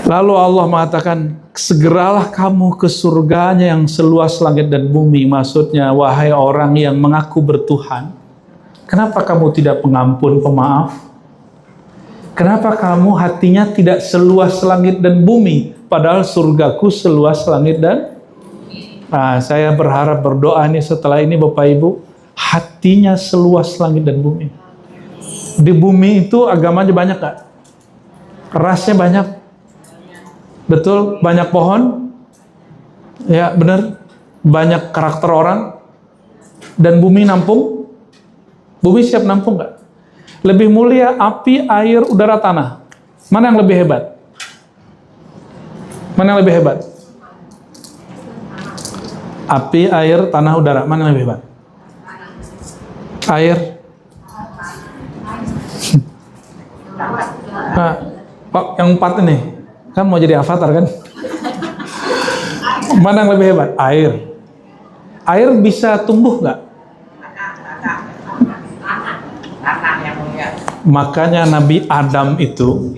Lalu Allah mengatakan, segeralah kamu ke surganya yang seluas langit dan bumi. Maksudnya, wahai orang yang mengaku bertuhan, kenapa kamu tidak pengampun, pemaaf? Kenapa kamu hatinya tidak seluas langit dan bumi? Padahal surgaku seluas langit dan nah, saya berharap berdoa nih setelah ini Bapak Ibu, hatinya seluas langit dan bumi. Di bumi itu agamanya banyak gak? Rasnya banyak. Betul, banyak pohon. Ya benar. Banyak karakter orang. Dan bumi nampung. Bumi siap nampung gak? Lebih mulia api, air, udara, tanah. Mana yang lebih hebat? Mana yang lebih hebat? Api, air, tanah, udara. Mana yang lebih hebat? Air. Nah, Pak, yang 4 ini kan mau jadi avatar kan? Mana yang lebih hebat? Air. Air bisa tumbuh nggak? Makanya Nabi Adam itu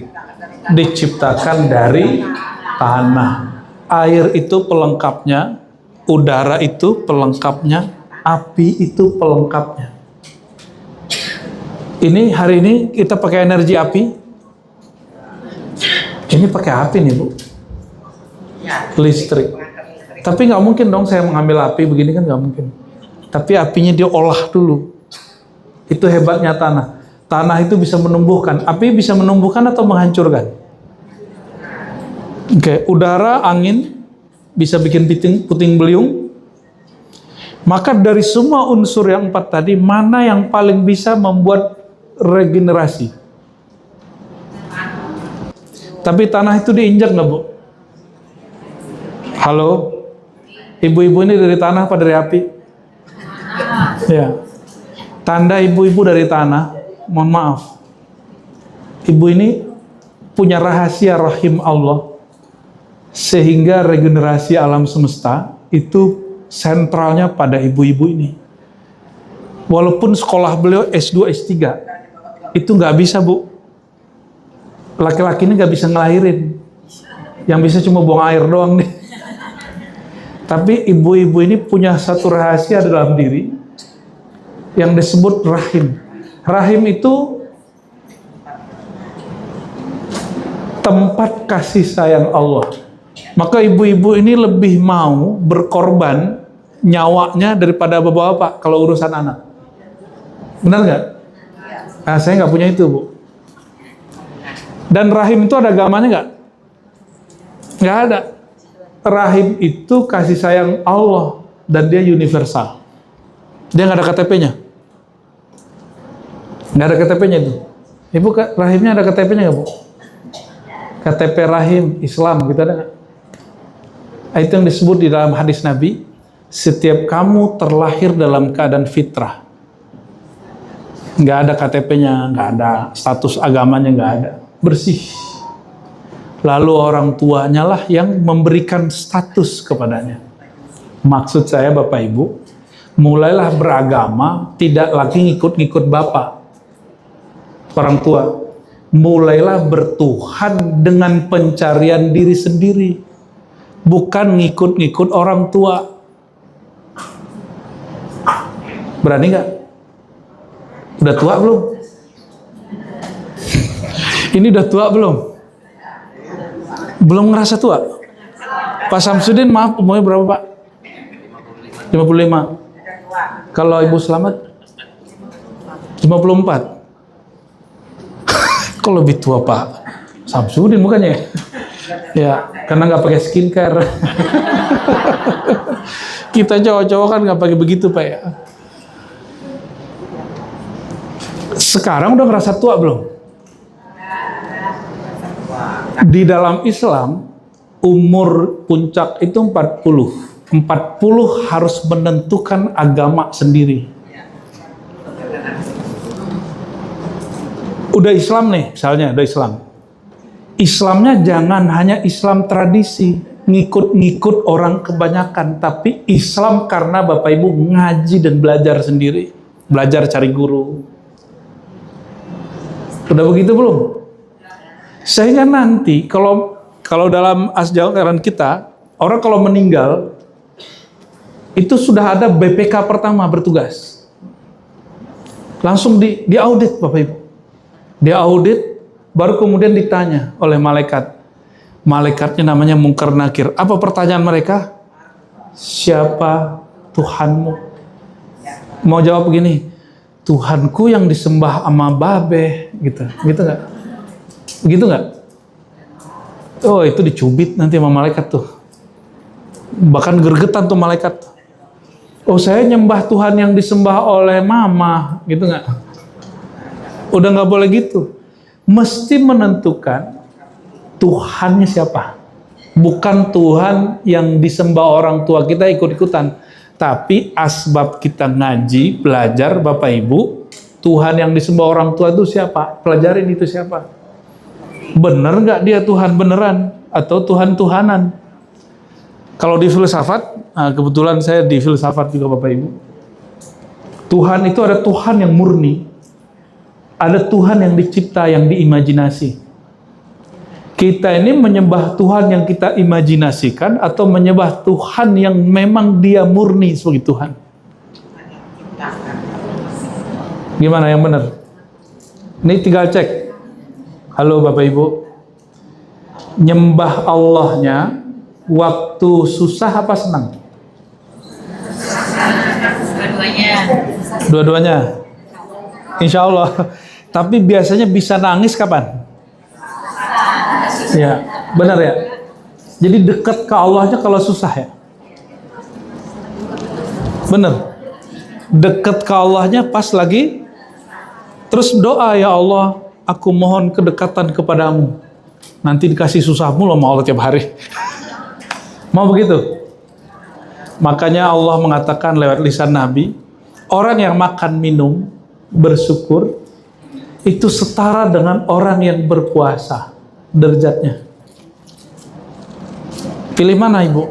diciptakan dari tanah. Air itu pelengkapnya, udara itu pelengkapnya, api itu pelengkapnya. Ini hari ini kita pakai energi api. Ini pakai api nih Bu, listrik. Tapi nggak mungkin dong saya mengambil api begini kan, nggak mungkin. Tapi apinya dia olah dulu. Itu hebatnya tanah. Tanah itu bisa menumbuhkan. Api bisa menumbuhkan atau menghancurkan. Oke, udara, angin bisa bikin puting beliung. Maka dari semua unsur yang 4 tadi, mana yang paling bisa membuat regenerasi? Tapi tanah itu diinjak nggak Bu? Halo? Ibu-ibu ini dari tanah apa dari api? Ya. Tanda ibu-ibu dari tanah, mohon maaf. Ibu ini punya rahasia rahim Allah. Sehingga regenerasi alam semesta itu sentralnya pada ibu-ibu ini. Walaupun sekolah beliau S2, S3, itu nggak bisa Bu. Laki-laki ini nggak bisa ngelahirin. Yang bisa cuma buang air doang nih. Tapi ibu-ibu ini punya satu rahasia dalam diri yang disebut rahim. Rahim itu tempat kasih sayang Allah. Maka ibu-ibu ini lebih mau berkorban nyawanya daripada bapak-bapak kalau urusan anak. Benar nggak? Nah, saya nggak punya itu Bu. Dan rahim itu ada agamanya nggak? Nggak ada. Rahim itu kasih sayang Allah dan dia universal. Dia nggak ada KTP-nya. Nggak ada KTP-nya itu. Ibu, rahimnya ada KTP-nya nggak Bu? KTP rahim Islam gitu ada nggak? Itu yang disebut di dalam hadis Nabi, setiap kamu terlahir dalam keadaan fitrah. Nggak ada KTP-nya, nggak ada status agamanya, nggak ada. Bersih. Lalu orang tuanya lah yang memberikan status kepadanya. Maksud saya Bapak Ibu, mulailah beragama tidak lagi ngikut-ngikut bapak, orang tua. Mulailah bertuhan dengan pencarian diri sendiri, bukan ngikut-ngikut orang tua. Berani nggak? Udah tua belum? Ini udah tua belum? Belum ngerasa tua? Pak Samsudin maaf, umurnya berapa Pak? 55. Kalau Ibu Selamat? 54. Kok lebih tua Pak Samsudin bukannya? Ya, karena nggak pakai skincare. Kita cowok-cowok kan nggak pakai begitu Pak ya. Sekarang udah ngerasa tua belum? Di dalam Islam, umur puncak itu 40. 40 harus menentukan agama sendiri. Udah Islam nih, misalnya udah Islam. Islamnya jangan hanya Islam tradisi, ngikut-ngikut orang kebanyakan, tapi Islam karena Bapak Ibu ngaji dan belajar sendiri, belajar cari guru. Udah begitu belum? Sehingga nanti kalau Kalau dalam ajaran kita, orang kalau meninggal, itu sudah ada BPK pertama bertugas. Langsung diaudit Bapak Ibu. Diaudit, baru kemudian ditanya oleh malaikat. Malaikatnya namanya Munkar Nakir. Apa pertanyaan mereka? Siapa Tuhanmu? Mau jawab begini, Tuhanku yang disembah sama babe, gitu nggak? Begitu nggak? Oh, itu dicubit nanti sama malaikat tuh. Bahkan gergetan tuh malaikat. Oh, saya nyembah Tuhan yang disembah oleh mama, gitu nggak? Udah nggak boleh gitu. Mesti menentukan Tuhannya siapa. Bukan Tuhan yang disembah orang tua kita ikut-ikutan. Tapi asbab kita ngaji, belajar Bapak Ibu, Tuhan yang disembah orang tua itu siapa? Pelajarin itu siapa. Bener nggak dia Tuhan beneran atau Tuhan-Tuhanan? Kalau di filsafat, nah kebetulan saya di filsafat juga Bapak Ibu. Tuhan itu ada Tuhan yang murni, ada Tuhan yang dicipta, yang diimajinasi. Kita ini menyembah Tuhan yang kita imajinasikan atau menyembah Tuhan yang memang dia murni sebagai Tuhan? Gimana yang benar? Ini tinggal cek. Halo Bapak Ibu, nyembah Allahnya waktu susah apa senang? Dua-duanya. Insya Allah. Tapi biasanya bisa nangis kapan? Ya, benar ya. Jadi dekat ke Allahnya kalau susah ya. Benar. Dekat ke Allahnya pas lagi. Terus doa, ya Allah, aku mohon kedekatan kepadamu. Nanti dikasih susahmu loh sama Allah tiap hari. Mau begitu? Makanya Allah mengatakan lewat lisan Nabi, orang yang makan minum bersyukur itu setara dengan orang yang berpuasa derajatnya. Pilih mana Ibu?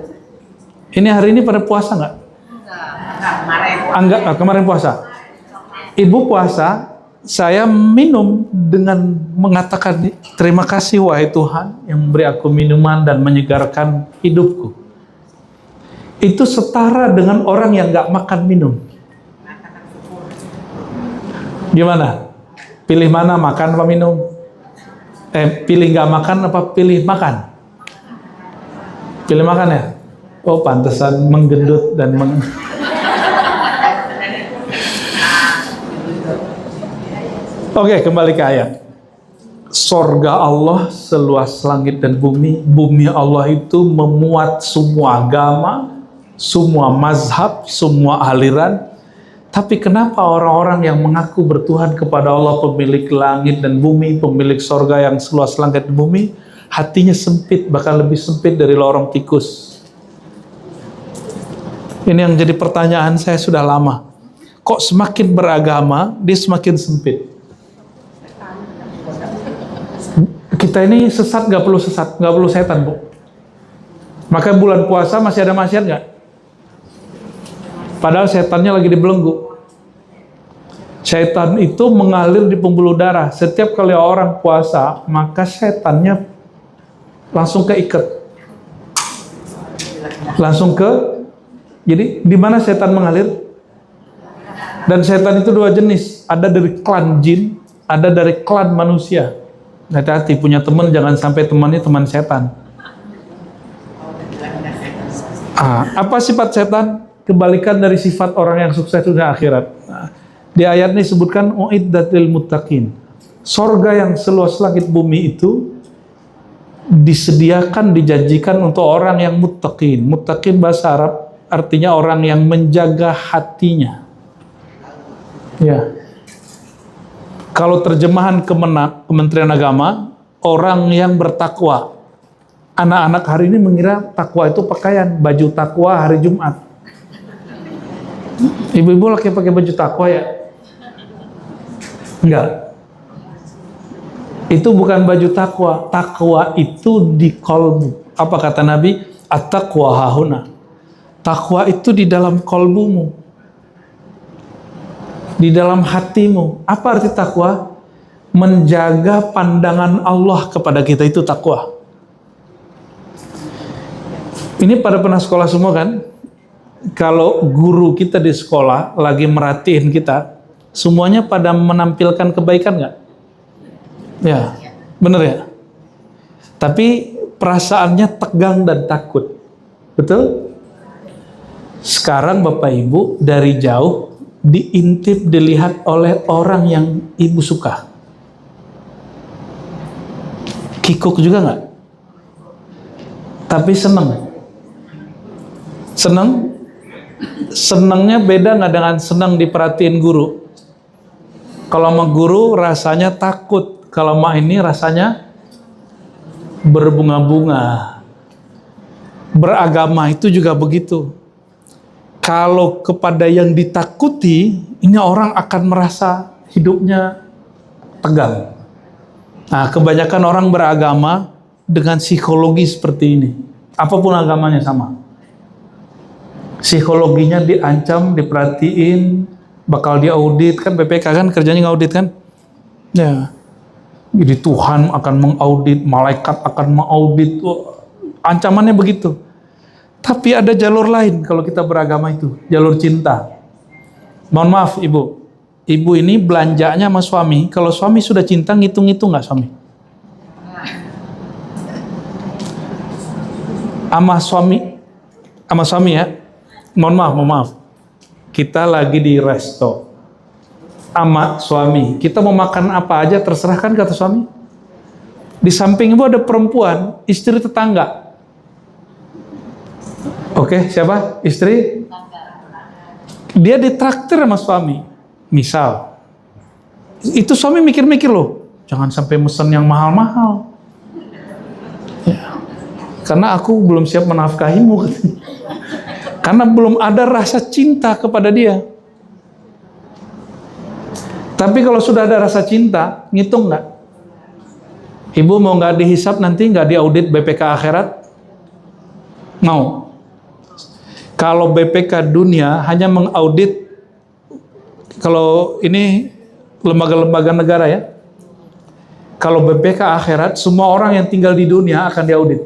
Ini hari ini pada puasa nggak? Enggak, kemarin puasa. Ibu puasa, saya minum dengan mengatakan terima kasih wahai Tuhan yang memberi aku minuman dan menyegarkan hidupku. Itu setara dengan orang yang nggak makan minum. Gimana? Pilih mana, makan apa minum? Pilih nggak makan apa pilih makan? Pilih makan ya? Oh, pantesan menggendut dan Oke, kembali ke ayat. Sorga Allah seluas langit dan bumi. Bumi Allah itu memuat semua agama, semua mazhab, semua aliran. Tapi kenapa orang-orang yang mengaku bertuhan kepada Allah, pemilik langit dan bumi, pemilik sorga yang seluas langit dan bumi, hatinya sempit, bahkan lebih sempit dari lorong tikus? Ini yang jadi pertanyaan saya sudah lama. Kok semakin beragama, dia semakin sempit? Kita ini sesat, nggak perlu setan, Bu. Maka bulan puasa masih ada maksiat nggak? Padahal setannya lagi dibelenggu. Setan itu mengalir di pembuluh darah. Setiap kali orang puasa, maka setannya langsung keikat. Jadi di mana setan mengalir? Dan setan itu dua jenis. Ada dari klan jin, ada dari klan manusia. Hati-hati punya teman, jangan sampai temannya teman setan. Apa sifat setan? Kebalikan dari sifat orang yang sukses dunia akhirat. Di ayat ini disebutkan uiddatil muttaqin. Sorga yang seluas langit bumi itu disediakan, dijanjikan untuk orang yang muttaqin. Muttaqin bahasa Arab artinya orang yang menjaga hatinya. Ya. Kalau terjemahan Kementerian Agama, orang yang bertakwa. Anak-anak hari ini mengira takwa itu pakaian, baju takwa hari Jumat. Ibu-ibu lagi pakai baju takwa ya? Enggak. Itu bukan baju takwa. Takwa itu di kolbu. Apa kata Nabi? At-taqwa hahuna. Takwa itu di dalam kolbumu, di dalam hatimu. Apa arti takwa? Menjaga pandangan Allah kepada kita, itu takwa. Ini pada pernah sekolah semua kan? Kalau guru kita di sekolah lagi merhatiin kita, semuanya pada menampilkan kebaikan nggak? Ya, bener ya? Tapi perasaannya tegang dan takut. Betul? Sekarang Bapak Ibu dari jauh diintip, dilihat oleh orang yang Ibu suka. Kikuk juga nggak? Tapi seneng. Seneng? Senengnya beda nggak dengan seneng diperhatiin guru? Kalau sama guru rasanya takut, kalau sama ini rasanya berbunga-bunga. Beragama itu juga begitu. Kalau kepada yang ditakuti, ini orang akan merasa hidupnya tegang. Nah, kebanyakan orang beragama dengan psikologi seperti ini. Apapun agamanya sama. Psikologinya diancam, diperhatiin, bakal diaudit, kan BPK kan kerjanya ngaudit kan? Ya. Jadi Tuhan akan mengaudit, malaikat akan mengaudit, ancamannya begitu. Tapi ada jalur lain kalau kita beragama itu, jalur cinta. Mohon maaf Ibu, Ibu ini belanjanya sama suami, kalau suami sudah cinta ngitung-ngitung nggak suami? Sama suami ya. Mohon maaf. Kita lagi di resto sama suami. Kita mau makan apa aja terserah kan kata suami. Di samping Ibu ada perempuan, istri tetangga. Oke, siapa? Istri? Dia ditraktir sama suami. Misal. Itu suami mikir-mikir loh. Jangan sampai mesen yang mahal-mahal. Ya. Karena aku belum siap menafkahimu. Karena belum ada rasa cinta kepada dia. Tapi kalau sudah ada rasa cinta, ngitung nggak? Ibu mau nggak dihisap nanti, nggak diaudit BPK akhirat? Mau? Kalau BPK dunia hanya mengaudit, kalau ini lembaga-lembaga negara ya. Kalau BPK akhirat, semua orang yang tinggal di dunia akan diaudit.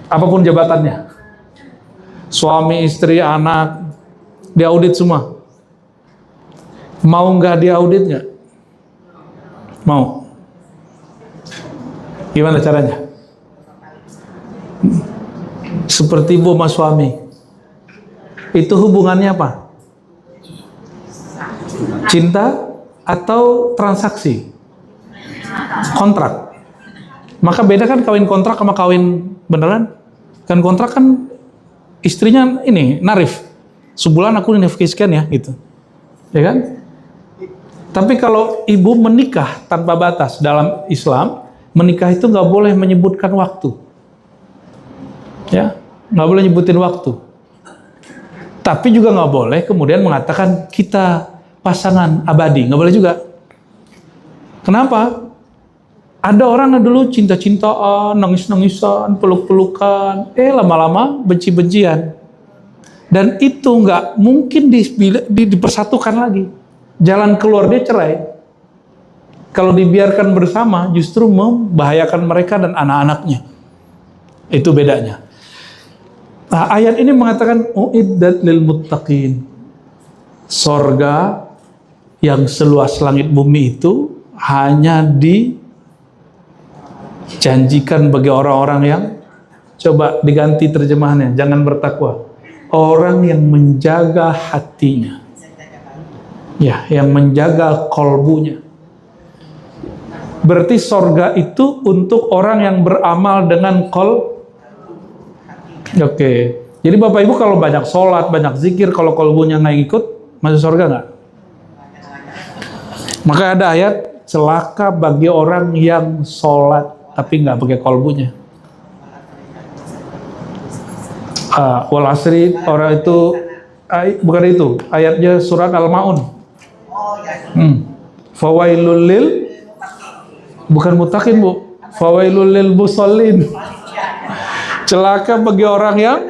Apapun jabatannya. Suami, istri, anak, diaudit semua. Mau nggak diaudit nggak? Mau. Gimana caranya? Seperti ibu sama suami. Itu hubungannya apa? Cinta atau transaksi? Kontrak. Maka beda kan kawin kontrak sama kawin beneran? Kan kontrak kan istrinya ini narif, sebulan aku nafkahi sekian ya gitu, ya kan? Tapi kalau ibu menikah tanpa batas dalam Islam, menikah itu nggak boleh menyebutkan waktu, ya, nggak boleh nyebutin waktu. Tapi juga nggak boleh kemudian mengatakan kita pasangan abadi, nggak boleh juga. Kenapa? Ada orang yang dulu cinta-cintaan, nangis-nangisan, peluk-pelukan, lama-lama benci-bencian. Dan itu nggak mungkin dipersatukan lagi. Jalan keluar dia cerai. Kalau dibiarkan bersama, justru membahayakan mereka dan anak-anaknya. Itu bedanya. Nah, ayat ini mengatakan, uiddat lil muttaqin. Sorga yang seluas langit bumi itu hanya janjikan bagi orang-orang yang, coba diganti terjemahannya, jangan bertakwa, orang yang menjaga hatinya, ya, yang menjaga kolbunya. Berarti sorga itu untuk orang yang beramal dengan Oke. Jadi Bapak Ibu kalau banyak sholat, banyak zikir, kalau kolbunya nggak ikut, masuk sorga nggak? Maka ada ayat, celaka bagi orang yang sholat tapi nggak pakai kolbunya. Wal asri, orang itu bukan itu, ayatnya surat Al-Maun. Fawailul lil, bukan mutakin Bu, fawailul lil musallin. Celaka bagi orang yang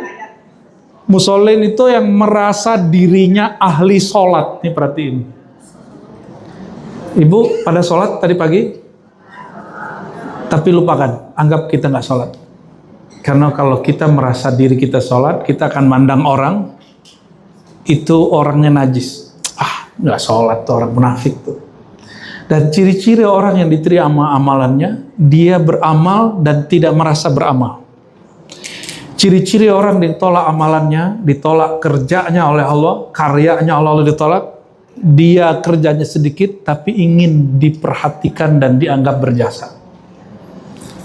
musallin, itu yang merasa dirinya ahli sholat. Nih perhatiin, Ibu pada sholat tadi pagi, tapi lupakan, anggap kita nggak sholat. Karena kalau kita merasa diri kita sholat, kita akan mandang orang, itu orangnya najis. Nggak sholat tuh, orang munafik tuh. Dan ciri-ciri orang yang diterima amalannya, dia beramal dan tidak merasa beramal. Ciri-ciri orang ditolak amalannya, ditolak kerjanya oleh Allah, karyanya oleh Allah ditolak, dia kerjanya sedikit tapi ingin diperhatikan dan dianggap berjasa.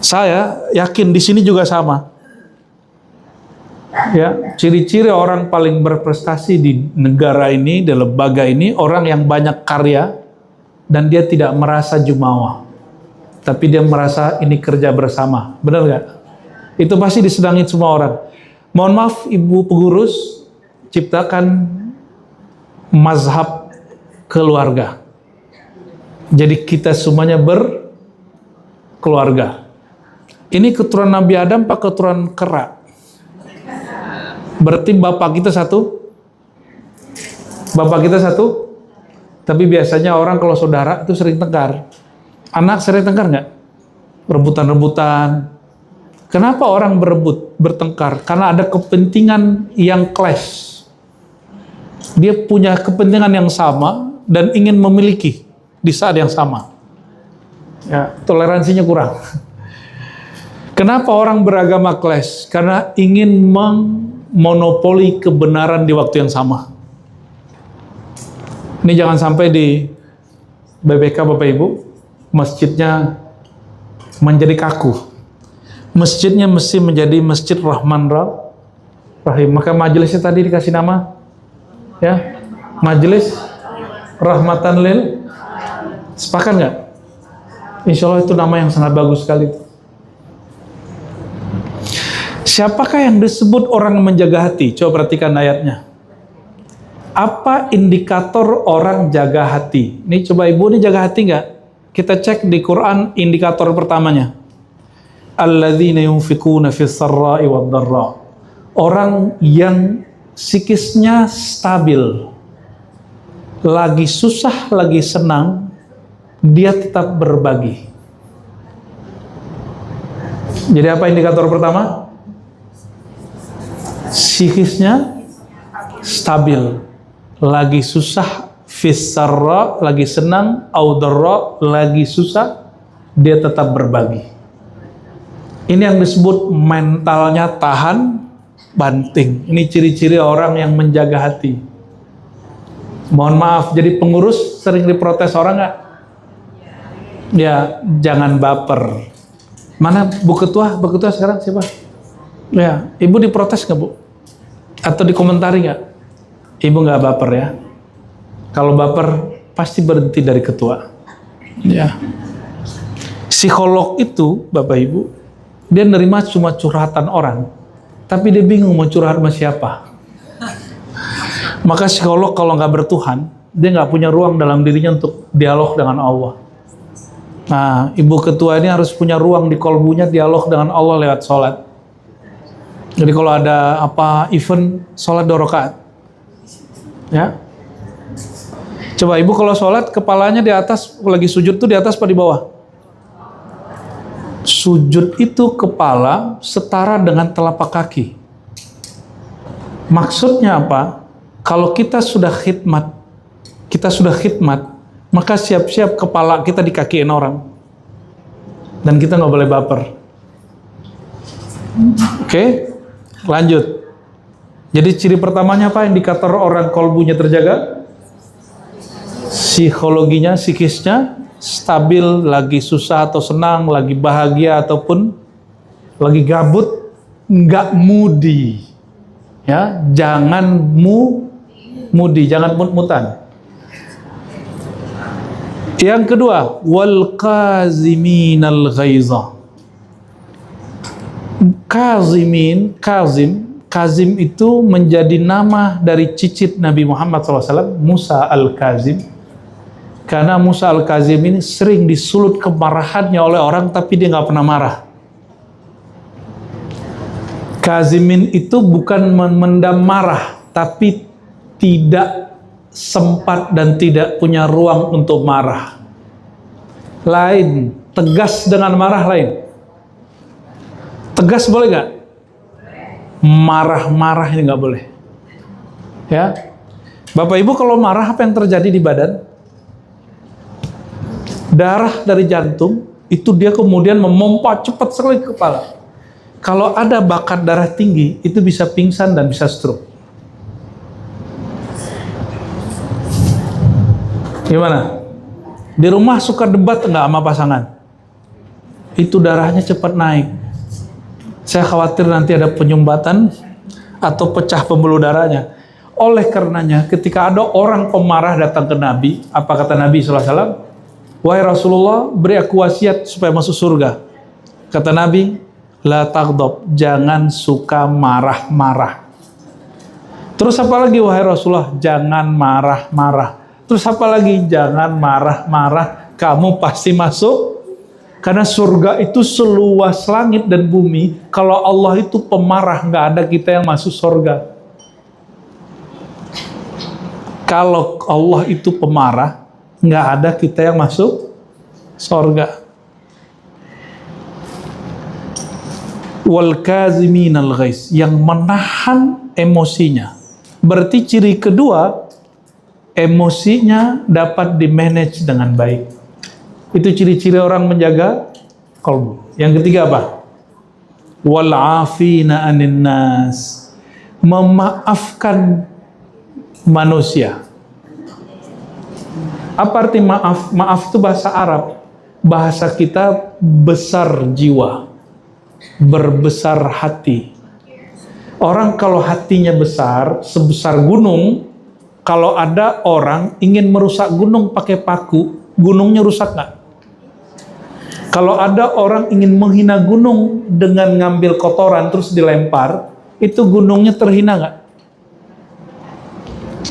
Saya yakin di sini juga sama. Ya, ciri-ciri orang paling berprestasi di negara ini, di lembaga ini, orang yang banyak karya dan dia tidak merasa jumawa, tapi dia merasa ini kerja bersama. Benar nggak? Itu pasti disenangi semua orang. Mohon maaf Ibu pengurus, ciptakan mazhab keluarga. Jadi kita semuanya berkeluarga. Ini keturunan Nabi Adam apa keturunan kera? Berarti bapak kita satu? Bapak kita satu? Tapi biasanya orang kalau saudara itu sering tengkar. Anak sering tengkar nggak? Rebutan-rebutan. Kenapa orang berebut, bertengkar? Karena ada kepentingan yang clash. Dia punya kepentingan yang sama dan ingin memiliki di saat yang sama. Ya, toleransinya kurang. Kenapa orang beragama clash? Karena ingin memonopoli kebenaran di waktu yang sama. Ini jangan sampai di BBK Bapak Ibu, masjidnya menjadi kaku. Masjidnya mesti menjadi Masjid Rahman Rahim. Maka majelisnya tadi dikasih nama, ya, Majelis Rahmatan Lil. Sepakat nggak? Insya Allah itu nama yang sangat bagus sekali. Siapakah yang disebut orang menjaga hati? Coba perhatikan ayatnya. Apa indikator orang jaga hati? Ini coba Ibu, ini jaga hati nggak? Kita cek di Quran indikator pertamanya. Alladzina yunfikuna fis sarra'i wad dharra. Orang yang psikisnya stabil. Lagi susah, lagi senang, dia tetap berbagi. Jadi apa indikator pertama? Psikisnya stabil, lagi susah, fis sarra, lagi senang, au dharra, lagi susah, dia tetap berbagi. Ini yang disebut mentalnya tahan banting. Ini ciri-ciri orang yang menjaga hati. Mohon maaf, jadi pengurus sering diprotes orang nggak? Ya, jangan baper. Mana Bu Ketua? Bu Ketua sekarang siapa? Ya, Ibu diprotes nggak Bu? Atau dikomentari nggak? Ibu nggak baper ya. Kalau baper pasti berhenti dari ketua. Ya. Psikolog itu Bapak Ibu, dia nerima cuma curhatan orang, tapi dia bingung mau curhat sama siapa. Maka psikolog kalau nggak bertuhan, dia nggak punya ruang dalam dirinya untuk dialog dengan Allah. Nah, Ibu Ketua ini harus punya ruang di kolbunya dialog dengan Allah lewat sholat. Jadi kalau ada apa event, sholat 2 rakaat. Ya. Coba Ibu kalau sholat, kepalanya di atas, lagi sujud tuh di atas apa di bawah? Sujud itu kepala setara dengan telapak kaki. Maksudnya apa? Kalau kita sudah khidmat, maka siap-siap kepala kita dikakiin orang. Dan kita nggak boleh baper. Oke, lanjut. Jadi ciri pertamanya apa? Indikator orang kolbunya terjaga, psikologinya, psikisnya stabil, lagi susah atau senang, lagi bahagia ataupun lagi gabut, nggak moody. Ya, jangan moody, jangan mut-mutan. Yang kedua, wal kaziminal ghaiza. Kazim itu menjadi nama dari cicit Nabi Muhammad SAW, Musa Al-Kazim. Karena Musa Al-Kazim ini sering disulut kemarahannya oleh orang, tapi dia nggak pernah marah. Kazimin itu bukan memendam marah, tapi tidak sempat dan tidak punya ruang untuk marah. Lain, tegas dengan marah lain. Tegas boleh nggak? Marah-marah ini nggak boleh. Ya, Bapak Ibu kalau marah apa yang terjadi di badan? Darah dari jantung itu dia kemudian memompa cepat sekali ke kepala. Kalau ada bakat darah tinggi itu bisa pingsan dan bisa stroke. Gimana? Di rumah suka debat nggak sama pasangan? Itu darahnya cepat naik. Saya khawatir nanti ada penyumbatan atau pecah pembuluh darahnya. Oleh karenanya, ketika ada orang pemarah datang ke Nabi, apa kata Nabi SAW? Wahai Rasulullah, beri aku wasiat supaya masuk surga. Kata Nabi, la taghdab, jangan suka marah-marah. Terus apa lagi wahai Rasulullah? Jangan marah-marah. Terus apa lagi? Jangan marah-marah, kamu pasti masuk. Karena surga itu seluas langit dan bumi. Kalau Allah itu pemarah, nggak ada kita yang masuk surga. Kalau Allah itu pemarah, nggak ada kita yang masuk surga. Wal kaziminal ghaiz, yang menahan emosinya. Berarti ciri kedua, emosinya dapat di-manage dengan baik. Itu ciri-ciri orang menjaga qalbu. Yang ketiga apa? Wal afina anin nas, memaafkan manusia. Apa arti maaf? Maaf itu bahasa Arab. Bahasa kita besar jiwa, berbesar hati. Orang kalau hatinya besar, sebesar gunung, kalau ada orang ingin merusak gunung pakai paku, gunungnya rusak nggak? Kalau ada orang ingin menghina gunung dengan ngambil kotoran terus dilempar, itu gunungnya terhina nggak?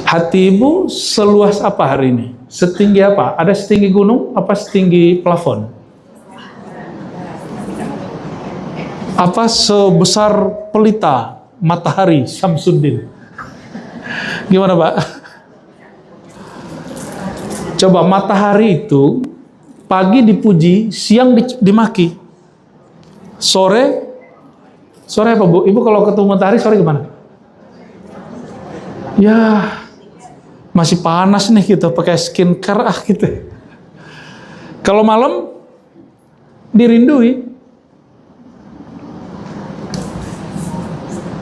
Hati ibu seluas apa hari ini? Setinggi apa? Ada setinggi gunung? Apa setinggi plafon? Apa sebesar pelita matahari Syamsuddin? Gimana Pak? Coba matahari itu pagi dipuji, siang dimaki. Sore apa Bu? Ibu kalau ketemu matahari sore gimana? Ya, masih panas nih kita pakai skincare gitu. Kalau malam dirindui.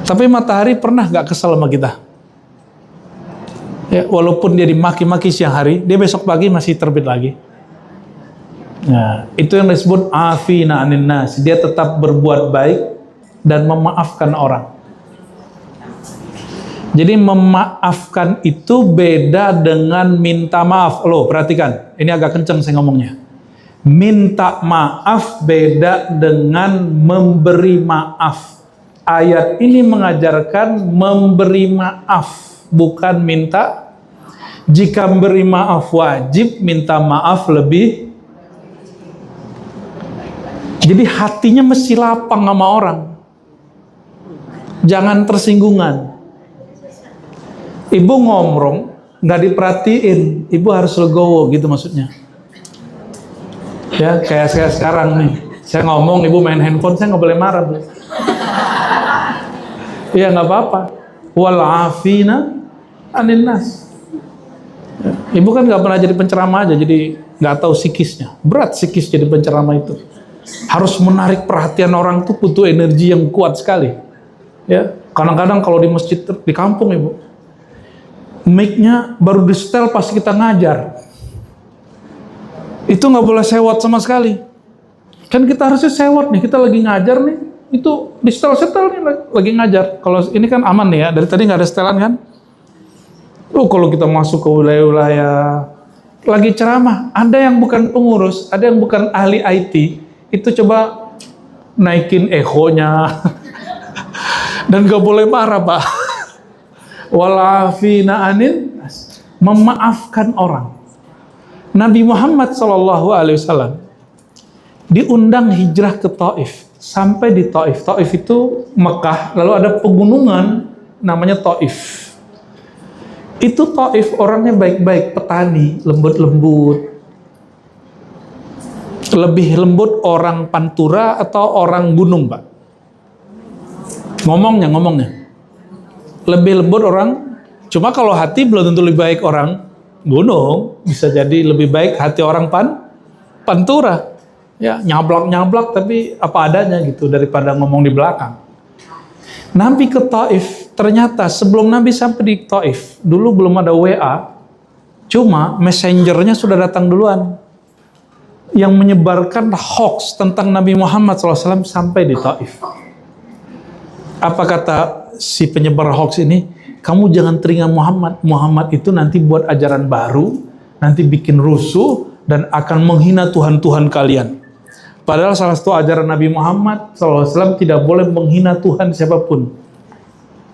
Tapi matahari pernah nggak kesal sama kita? Ya, walaupun dia dimaki-maki siang hari, dia besok pagi masih terbit lagi. Nah, itu yang disebut afina anin nas. Dia tetap berbuat baik dan memaafkan orang. Jadi memaafkan itu beda dengan minta maaf. Loh, perhatikan. Ini agak kenceng saya ngomongnya. Minta maaf beda dengan memberi maaf. Ayat ini mengajarkan memberi maaf, bukan minta. Jika memberi maaf wajib, minta maaf lebih. Jadi hatinya mesti lapang sama orang. Jangan tersinggungan. Ibu ngomong, nggak diperhatiin, ibu harus legowo gitu maksudnya. Ya, kayak saya sekarang nih. Saya ngomong, ibu main handphone, saya nggak boleh marah, Bu. Iya, nggak apa-apa. Wal afina anin nas. Ibu kan nggak pernah jadi penceramah aja, jadi nggak tahu psikisnya. Berat psikis jadi penceramah itu. Harus menarik perhatian orang tuh butuh energi yang kuat sekali. Ya, kadang-kadang kalau di masjid di kampung ibu, mic-nya baru di setel pas kita ngajar. Itu nggak boleh sewot sama sekali. Kan kita harusnya sewot nih, kita lagi ngajar nih, itu di setel-setel nih lagi ngajar. Kalau ini kan aman nih ya, dari tadi nggak ada setelan kan. Kalau kita masuk ke wilayah-wilayah lagi ceramah, ada yang bukan pengurus, ada yang bukan ahli IT, itu coba naikin echonya dan gak boleh marah Pak. Walafina anin, memaafkan orang. Nabi Muhammad SAW diundang hijrah ke Taif. Sampai di Taif, Taif itu Mekah, lalu ada pegunungan namanya Taif. Itu Taif orangnya baik-baik, petani, lembut-lembut. Lebih lembut orang Pantura atau orang gunung, Pak? Ngomongnya. Lebih lembut orang, cuma kalau hati belum tentu lebih baik orang gunung, bisa jadi lebih baik hati orang pantura. Ya, nyablak tapi apa adanya gitu daripada ngomong di belakang. Nabi ke Taif, ternyata sebelum Nabi sampai di Taif, dulu belum ada WA, cuma messengernya sudah datang duluan yang menyebarkan hoax tentang Nabi Muhammad SAW sampai di Taif. Apa kata si penyebar hoax ini? Kamu jangan teringat Muhammad itu nanti buat ajaran baru, nanti bikin rusuh dan akan menghina Tuhan-Tuhan kalian. Padahal salah satu ajaran Nabi Muhammad SAW tidak boleh menghina Tuhan siapapun.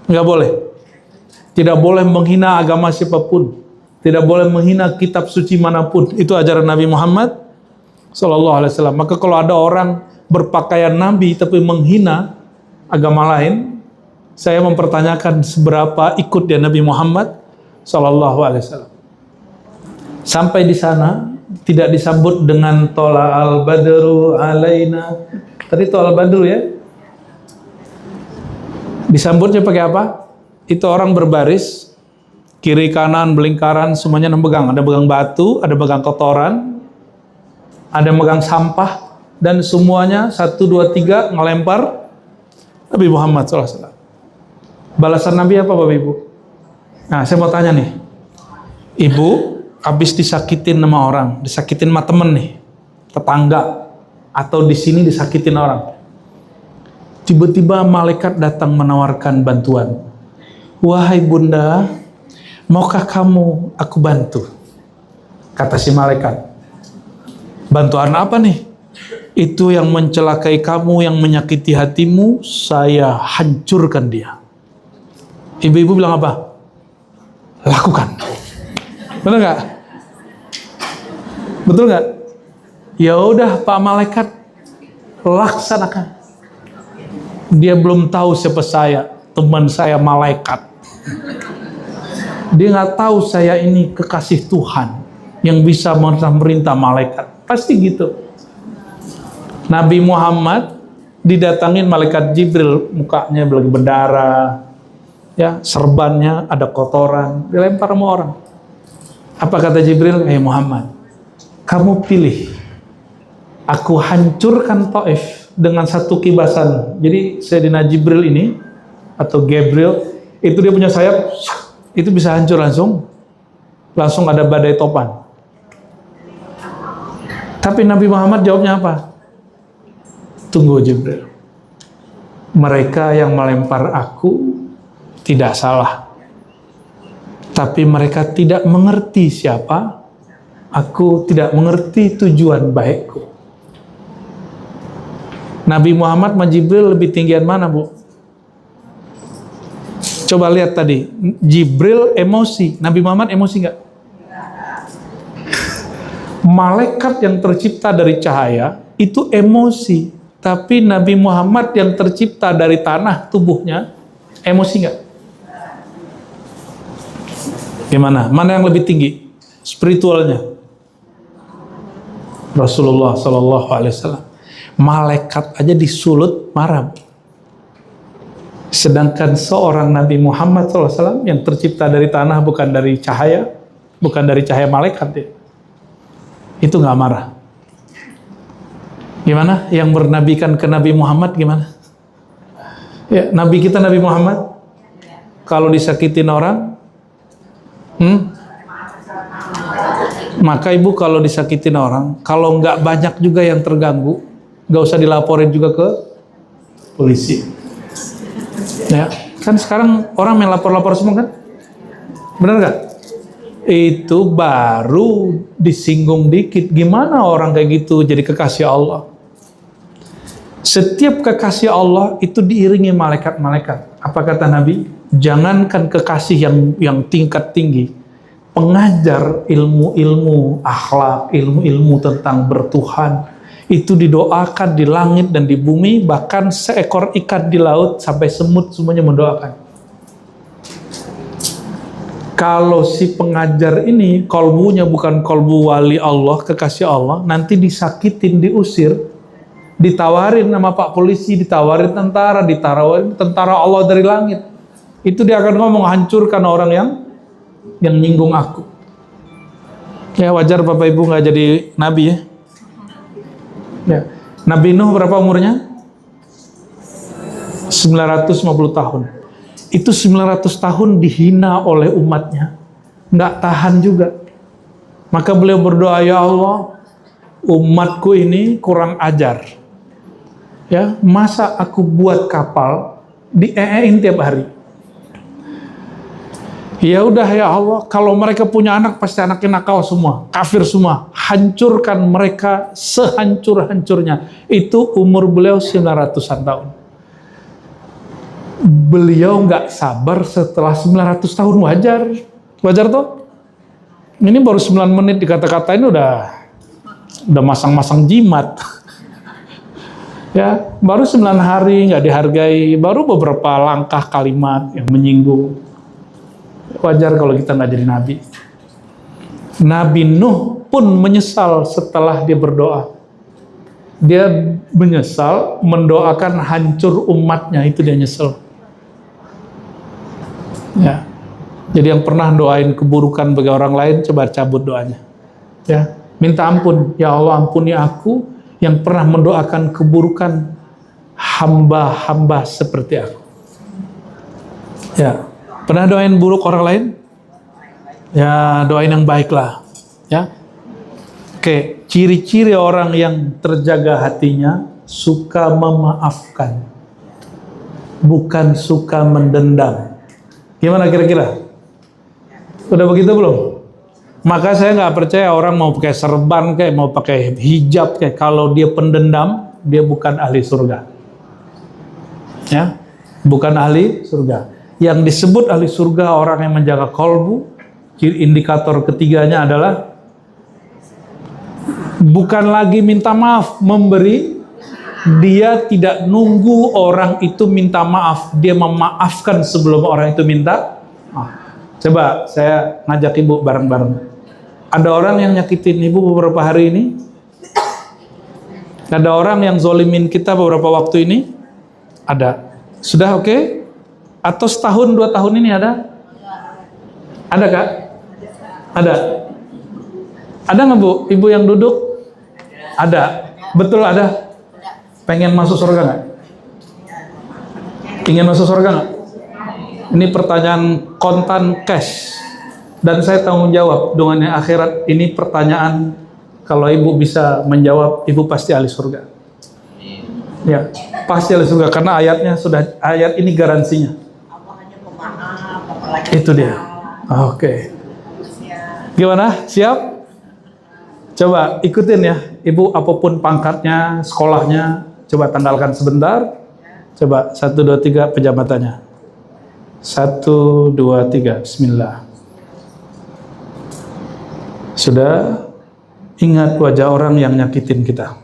Nggak boleh. Tidak boleh menghina agama siapapun. Tidak boleh menghina kitab suci manapun. Itu ajaran Nabi Muhammad SAW. Maka kalau ada orang berpakaian Nabi tapi menghina agama lain, saya mempertanyakan seberapa ikut dia Nabi Muhammad SAW. Sampai di sana tidak disambut dengan tola al-badru alaina. Tadi tola al-badru ya. Disambutnya pakai apa? Itu orang berbaris, kiri kanan belingkaran semuanya memegang. Ada pegang batu, ada pegang kotoran, ada megang sampah, dan semuanya 1, 2, 3 ngelempar Nabi Muhammad SAW. Balasan Nabi apa Bapak Ibu? Nah, saya mau tanya nih. Ibu habis disakitin sama orang, disakitin sama temen nih, tetangga, atau di sini disakitin orang. Tiba-tiba malaikat datang menawarkan bantuan. Wahai bunda, maukah kamu aku bantu? Kata si malaikat. Bantuan apa nih? Itu yang mencelakai kamu, yang menyakiti hatimu, saya hancurkan dia. Ibu-ibu bilang apa? Lakukan. Betul nggak? Betul nggak? Ya udah Pak Malaikat, laksanakan. Dia belum tahu siapa saya, teman saya malaikat. Dia nggak tahu saya ini kekasih Tuhan yang bisa merintah malaikat. Pasti gitu. Nabi Muhammad didatangin malaikat Jibril, mukanya lagi berdarah, ya serbannya ada kotoran, dilempar sama orang. Apa kata Jibril? Muhammad, kamu pilih. Aku hancurkan Taif dengan satu kibasan. Jadi Sayyidina Jibril ini, atau Gabriel, itu dia punya sayap, itu bisa hancur langsung ada badai topan. Tapi Nabi Muhammad jawabnya apa? Tunggu Jibril. Mereka yang melempar aku tidak salah. Tapi mereka tidak mengerti siapa aku, tidak mengerti tujuan baikku. Nabi Muhammad sama Jibril lebih tinggian mana, Bu? Coba lihat tadi, Jibril emosi, Nabi Muhammad emosi nggak? Malaikat yang tercipta dari cahaya itu emosi, tapi Nabi Muhammad yang tercipta dari tanah tubuhnya emosi nggak? Gimana? Mana yang lebih tinggi spiritualnya? Rasulullah Sallallahu Alaihi Wasallam. Malaikat aja disulut marah. Sedangkan seorang Nabi Muhammad SAW yang tercipta dari tanah, bukan dari cahaya, bukan dari cahaya malaikat ya, itu nggak marah. Gimana? Yang bernabikan ke Nabi Muhammad gimana? Ya, Nabi kita Nabi Muhammad kalau disakitin orang, maka ibu kalau disakitin orang, kalau nggak banyak juga yang terganggu, nggak usah dilaporin juga ke polisi. Ya, kan sekarang orang main lapor-lapor semua kan? Benar nggak? Itu baru disinggung dikit. Gimana orang kayak gitu jadi kekasih Allah? Setiap kekasih Allah itu diiringi malaikat-malaikat. Apa kata Nabi? Jangankan kekasih yang tingkat tinggi, pengajar ilmu-ilmu akhlak, ilmu-ilmu tentang bertuhan, itu didoakan di langit dan di bumi, bahkan seekor ikan di laut sampai semut semuanya mendoakan. Kalau si pengajar ini kolbunya bukan kolbu wali Allah, kekasih Allah, nanti disakitin, diusir, Ditawarin sama Pak Polisi, ditawarin tentara Allah dari langit. Itu dia akan ngomong, hancurkan orang yang nyinggung aku. Ya wajar Bapak Ibu nggak jadi nabi ya. Ya. Nabi Nuh berapa umurnya? 950 tahun. Itu 900 tahun dihina oleh umatnya, nggak tahan juga. Maka beliau berdoa, ya Allah, umatku ini kurang ajar. Ya, masa aku buat kapal dieein tiap hari? Ya udah ya Allah, kalau mereka punya anak pasti anaknya nakal semua, kafir semua. Hancurkan mereka sehancur-hancurnya. Itu umur beliau 900-an tahun. Beliau nggak sabar setelah 900 tahun, wajar tuh. Ini baru 9 menit dikata-katain udah masang-masang jimat. Ya, baru 9 hari nggak dihargai, baru beberapa langkah kalimat yang menyinggung. Wajar kalau kita nggak jadi nabi. Nabi Nuh pun menyesal setelah dia berdoa. Dia menyesal mendoakan hancur umatnya, itu dia nyesel. Ya. Jadi yang pernah doain keburukan bagi orang lain, coba cabut doanya. Ya, minta ampun. Ya Allah, ampuni aku yang pernah mendoakan keburukan hamba-hamba seperti aku. Ya, pernah doain buruk orang lain? Ya, doain yang baik lah. Ya. Oke, ciri-ciri orang yang terjaga hatinya suka memaafkan, bukan suka mendendam. Gimana kira-kira? Udah begitu belum? Maka saya nggak percaya orang mau pakai serban kayak mau pakai hijab kayak kalau dia pendendam, dia bukan ahli surga. Ya, bukan ahli surga. Yang disebut ahli surga orang yang menjaga kolbu. Indikator ketiganya adalah bukan lagi minta maaf, memberi. Dia tidak nunggu orang itu minta maaf, dia memaafkan sebelum orang itu minta maaf. Coba saya ngajak ibu bareng-bareng. Ada orang yang nyakitin ibu beberapa hari ini? Ada orang yang zolimin kita beberapa waktu ini? Ada. Sudah oke? Atau setahun 2 tahun ini ada? Ada Kak? Ada. Ada nggak Bu? Ibu yang duduk? Ada. Betul ada. Pengen masuk surga nggak? Ingin masuk surga nggak? Ini pertanyaan kontan cash. Dan saya tanggung jawab dengan yang akhirat. Ini pertanyaan, kalau ibu bisa menjawab, ibu pasti ahli surga. Ya, pasti ahli surga. Karena ayatnya sudah, ayat ini garansinya. Itu dia. Oke. Gimana? Siap? Coba ikutin ya. Ibu apapun pangkatnya, sekolahnya, coba tanggalkan sebentar. Coba 1, 2, 3 pejabatannya. 1, 2, 3. Bismillah. Sudah? Ingat wajah orang yang nyakitin kita.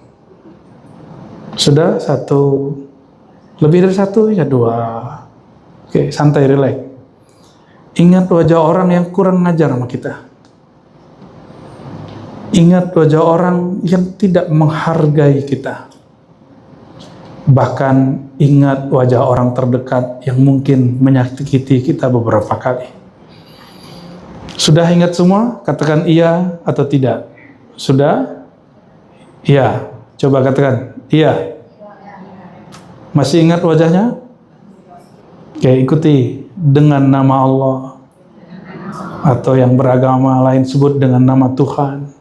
Sudah? 1. Lebih dari 1 ya 2. Oke, santai, relax. Ingat wajah orang yang kurang ngajar sama kita. Ingat wajah orang yang tidak menghargai kita. Bahkan ingat wajah orang terdekat yang mungkin menyakiti kita beberapa kali. Sudah ingat semua? Katakan iya atau tidak. Sudah? Iya. Coba katakan iya. Masih ingat wajahnya? Oke, ikuti dengan nama Allah. Atau yang beragama lain sebut dengan nama Tuhan.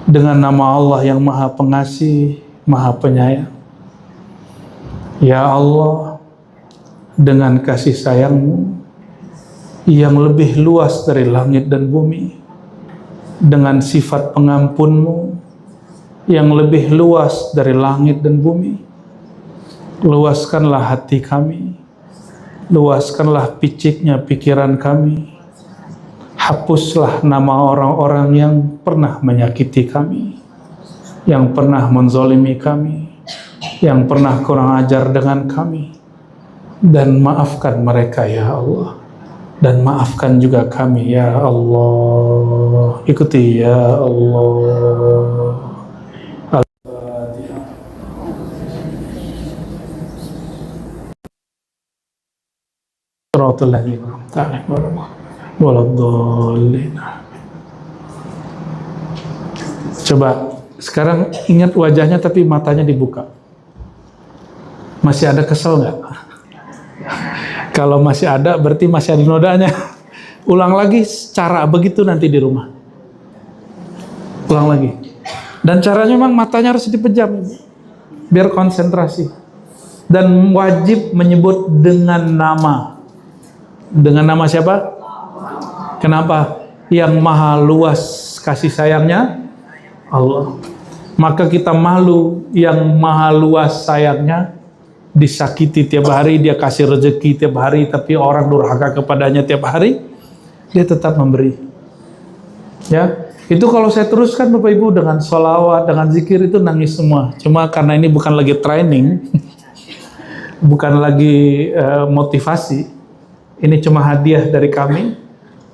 Dengan nama Allah yang Maha Pengasih, Maha Penyayang. Ya Allah, dengan kasih sayang-Mu yang lebih luas dari langit dan bumi, dengan sifat pengampun-Mu yang lebih luas dari langit dan bumi, luaskanlah hati kami, luaskanlah piciknya pikiran kami. Hapuslah nama orang-orang yang pernah menyakiti kami, yang pernah menzolimi kami, yang pernah kurang ajar dengan kami. Dan maafkan mereka ya Allah. Dan maafkan juga kami ya Allah. Ikuti ya Allah. Al-Fatihah. Siratal ladzina an'amta 'alaihim waladdallin. Coba sekarang ingat wajahnya tapi matanya dibuka. Masih ada kesel nggak? Kalau masih ada berarti masih ada nodanya. Ulang lagi cara begitu nanti di rumah. Ulang lagi. Dan caranya memang matanya harus dipejam biar konsentrasi. Dan wajib menyebut dengan nama. Dengan nama siapa? Kenapa? Yang maha luas kasih sayangnya Allah. Maka kita malu yang maha luas sayangnya disakiti tiap hari, dia kasih rezeki tiap hari, tapi orang durhaka kepadanya tiap hari, dia tetap memberi. Ya, itu kalau saya teruskan Bapak Ibu dengan sholawat, dengan zikir itu nangis semua. Cuma karena ini bukan lagi training, bukan lagi motivasi, ini cuma hadiah dari kami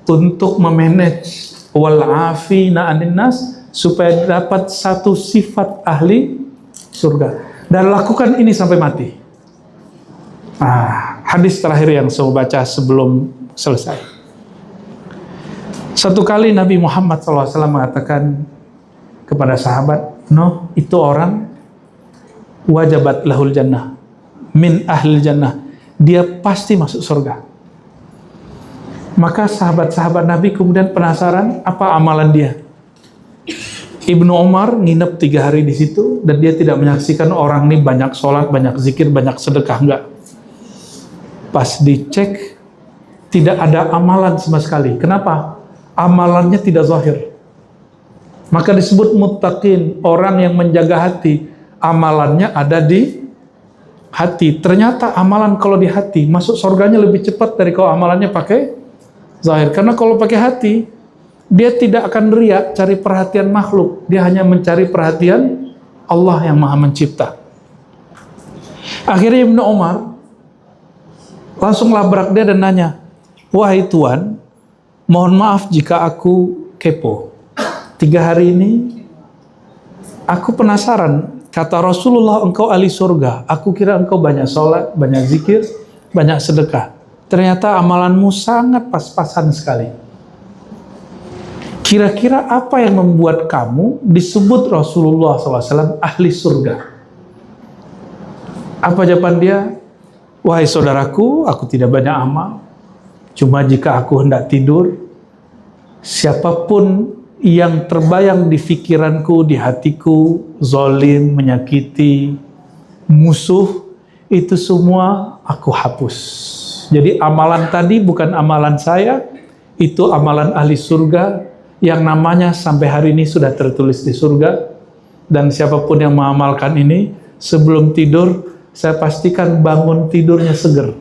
untuk memanage wal'afina anin nas supaya dapat satu sifat ahli surga. Dan lakukan ini sampai mati. Hadis terakhir yang saya baca sebelum selesai. Satu kali Nabi Muhammad SAW mengatakan kepada sahabat, "No, itu orang wajabat lahul jannah, min ahlil jannah. Dia pasti masuk surga." Maka sahabat-sahabat Nabi kemudian penasaran apa amalan dia. Ibnu Umar nginep 3 hari di situ dan dia tidak menyaksikan orang ini banyak sholat, banyak zikir, banyak sedekah, enggak. Pas dicek tidak ada amalan sama sekali. Kenapa? Amalannya tidak zahir. Maka disebut muttaqin, orang yang menjaga hati. Amalannya ada di hati. Ternyata amalan kalau di hati masuk surganya lebih cepat dari kalau amalannya pakai zahir. Karena kalau pakai hati dia tidak akan riak cari perhatian makhluk. Dia hanya mencari perhatian Allah yang Maha Mencipta. Akhirnya Ibnu Umar langsung labrak dia dan nanya, "Wahai Tuan, mohon maaf jika aku kepo. 3 hari ini aku penasaran. Kata Rasulullah engkau ahli surga. Aku kira engkau banyak sholat, banyak zikir, banyak sedekah. Ternyata amalanmu sangat pas-pasan sekali. Kira-kira apa yang membuat kamu disebut Rasulullah SAW ahli surga?" Apa jawaban dia? "Wahai saudaraku, aku tidak banyak amal. Cuma jika aku hendak tidur, siapapun yang terbayang di pikiranku, di hatiku, zalim, menyakiti, musuh, itu semua aku hapus." Jadi amalan tadi bukan amalan saya, itu amalan ahli surga yang namanya sampai hari ini sudah tertulis di surga. Dan siapapun yang mengamalkan ini, sebelum tidur, saya pastikan bangun tidurnya seger.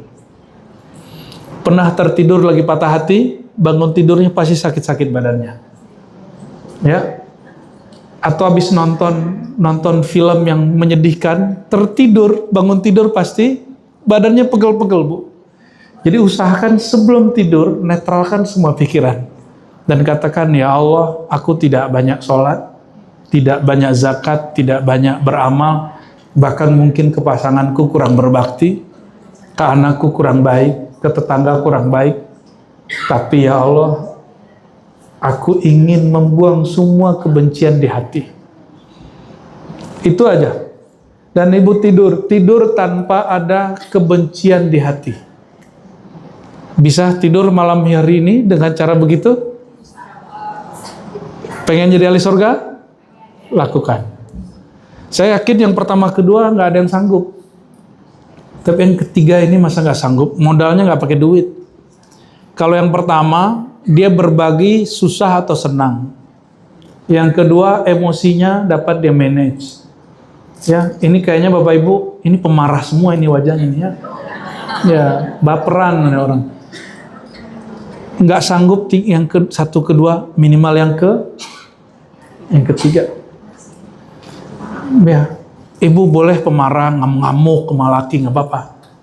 Pernah tertidur lagi patah hati, bangun tidurnya pasti sakit-sakit badannya. Ya. Atau habis nonton film yang menyedihkan, tertidur, bangun tidur pasti badannya pegel-pegel, Bu. Jadi usahakan sebelum tidur netralkan semua pikiran dan katakan, "Ya Allah, aku tidak banyak sholat, tidak banyak zakat, tidak banyak beramal, bahkan mungkin ke pasanganku kurang berbakti, ke anakku kurang baik, ke tetangga kurang baik. Tapi ya Allah, aku ingin membuang semua kebencian di hati." Itu aja. Dan ibu tidur tanpa ada kebencian di hati. Bisa tidur malam hari ini dengan cara begitu? Pengen jadi ahli surga? Lakukan. Saya yakin yang pertama kedua nggak ada yang sanggup. Tapi yang ketiga ini masa nggak sanggup? Modalnya nggak pakai duit. Kalau yang pertama dia berbagi susah atau senang. Yang kedua emosinya dapat dia manage. Ya, ini kayaknya Bapak Ibu ini pemarah semua ini wajahnya ini ya. Ya, baperan ada orang. Nggak sanggup yang satu kedua, minimal yang ketiga. Ya, ibu boleh pemarah, ngamuk-ngamuk, kemalaki, nggak apa-apa.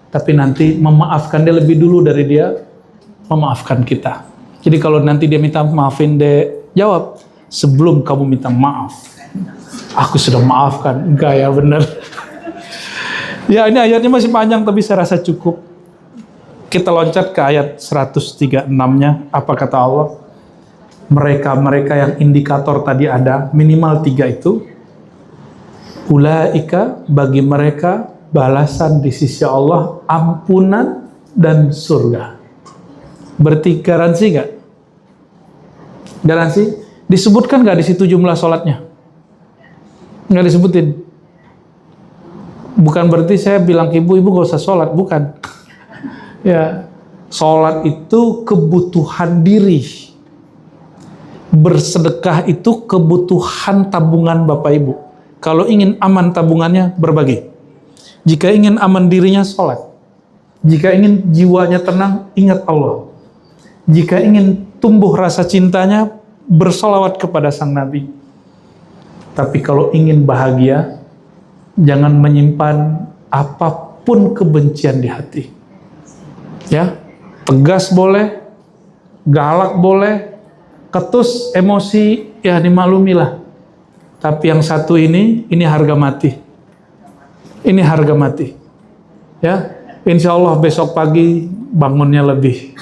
Tapi nanti memaafkan dia lebih dulu dari dia memaafkan kita. Jadi kalau nanti dia minta maafin deh, jawab, "Sebelum kamu minta maaf, aku sudah maafkan." Enggak ya, bener. Ya ini ayatnya masih panjang tapi saya rasa cukup. Kita loncat ke ayat 136-nya. Apa kata Allah? Mereka-mereka yang indikator tadi ada, minimal 3 itu. Ulaika, bagi mereka balasan di sisi Allah, ampunan dan surga. Berarti garansi nggak? Garansi? Disebutkan nggak di situ jumlah sholatnya? Nggak disebutin. Bukan berarti saya bilang ke ibu nggak usah sholat, bukan. Ya, sholat itu kebutuhan diri. Bersedekah itu kebutuhan tabungan Bapak Ibu. Kalau ingin aman tabungannya, berbagi. Jika ingin aman dirinya, sholat. Jika ingin jiwanya tenang, ingat Allah. Jika ingin tumbuh rasa cintanya, bersolawat kepada sang Nabi. Tapi kalau ingin bahagia, jangan menyimpan apapun kebencian di hati. Ya, tegas boleh, galak boleh, ketus emosi, ya dimaklumilah. Tapi yang satu ini harga mati. Ini harga mati. Ya, insya Allah besok pagi bangunnya lebih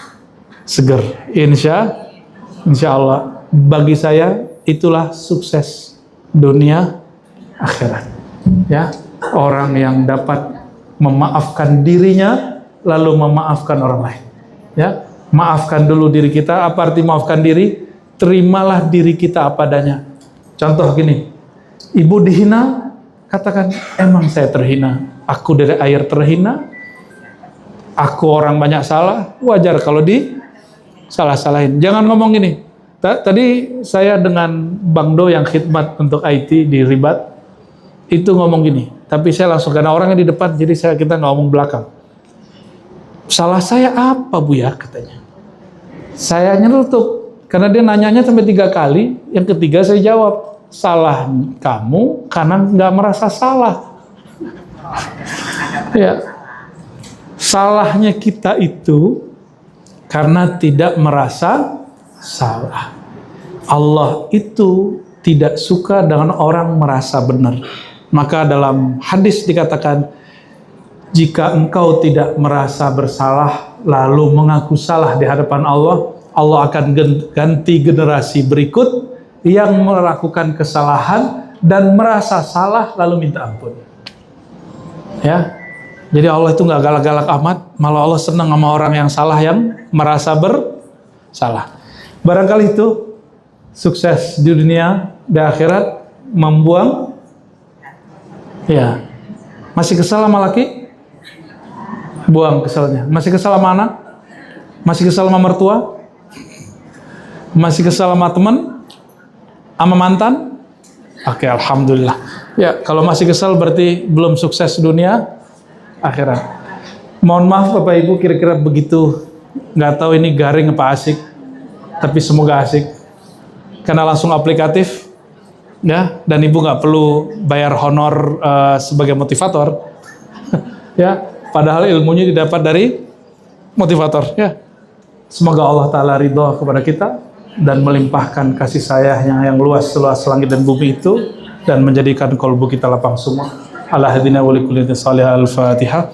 seger. Insya Allah. Bagi saya itulah sukses dunia akhirat. Ya, orang yang dapat memaafkan dirinya lalu memaafkan orang lain. Ya, maafkan dulu diri kita. Apa arti maafkan diri? Terimalah diri kita apa adanya. Contoh gini, ibu dihina, katakan, emang saya terhina. Aku dari air terhina. Aku orang banyak salah. Wajar kalau salah-salahin. Jangan ngomong gini. Tadi saya dengan Bang Do yang khidmat untuk IT di Ribat, itu ngomong gini. Tapi saya langsung, karena orangnya di depan, jadi kita nggak ngomong belakang. Salah saya apa Bu ya, katanya. Saya nyelutuk, karena dia nanyanya sampai 3 kali. Yang ketiga saya jawab, salah kamu karena nggak merasa salah. Ya, salahnya kita itu karena tidak merasa salah. Allah itu tidak suka dengan orang merasa benar. Maka dalam hadis dikatakan, jika engkau tidak merasa bersalah lalu mengaku salah di hadapan Allah, Allah akan ganti generasi berikut yang melakukan kesalahan dan merasa salah lalu minta ampun. Ya, jadi Allah itu nggak galak-galak amat, malah Allah senang sama orang yang salah, yang merasa bersalah. Barangkali itu sukses di dunia, di akhirat, membuang. Ya, masih kesal sama laki? Buang kesalnya. Masih kesal sama anak? Masih kesal sama mertua? Masih kesal sama teman? Sama mantan? Oke, alhamdulillah. Ya, kalau masih kesal berarti belum sukses dunia, akhirat. Mohon maaf Bapak Ibu, kira-kira begitu. Nggak tahu ini garing apa asik, tapi semoga asik. Karena langsung aplikatif, ya, dan Ibu nggak perlu bayar honor sebagai motivator. Ya, padahal ilmunya didapat dari motivator. Ya, semoga Allah Ta'ala ridho kepada kita dan melimpahkan kasih sayangnya yang luas seluas langit dan bumi itu, dan menjadikan kolbu kita lapang semua. Ala hadina wa likulli salih al-Fatihah.